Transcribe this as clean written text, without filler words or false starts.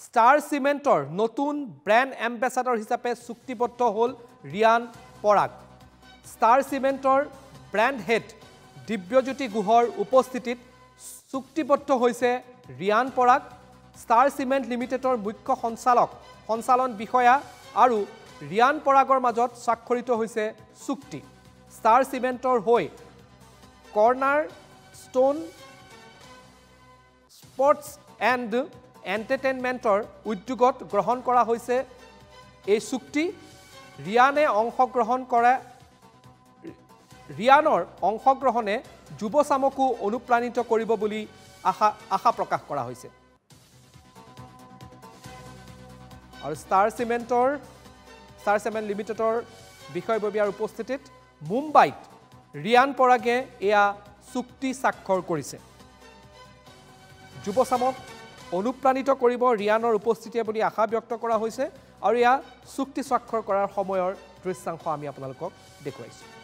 star চিমেণ্টৰ নতুন brand ambassador হিচাপে চুক্তিবদ্ধ হ'ল ৰিয়ান পৰাগ ষ্টাৰ চিমেণ্টৰ ব্ৰেণ্ড হেড দিব্যজ্যোতি গুহৰ উপস্থিতিত চুক্তিবদ্ধ হৈছে ৰিয়ান পৰাগ ষ্টাৰ চিমেণ্ট লিমিটেডৰ মুখ্য সঞ্চালন বিষয়া আৰু ৰিয়ান পৰাগৰ মাজত স্বাক্ষৰিত হৈছে চুক্তি ষ্টাৰ চিমেণ্টৰ হৈ কৰ্নাৰ ষ্টোন স্পৰ্টছ এণ্ড এণ্টাৰটেইনমেণ্টৰ উদ্যোগত গ্ৰহণ কৰা হৈছে এই চুক্তি ৰিয়ানৰ অংশগ্ৰহণে যুৱচামকো অনুপ্ৰাণিত কৰিব বুলি আশা প্ৰকাশ কৰা হৈছে আৰু ষ্টাৰ চিমেণ্ট লিমিটেডৰ বিষয়ববীয়াৰ উপস্থিতিত মুম্বাইত ৰিয়ান পৰাগে এয়া চুক্তি স্বাক্ষৰ কৰিছে যুৱচামক অনুপ্ৰাণিত কৰিব ৰিয়ানৰ উপস্থিতিয়ে বুলি আশা ব্যক্ত কৰা হৈছে আৰু এয়া চুক্তি স্বাক্ষৰ কৰাৰ সময়ৰ দৃশ্যাংশ আমি আপোনালোকক দেখুৱাইছোঁ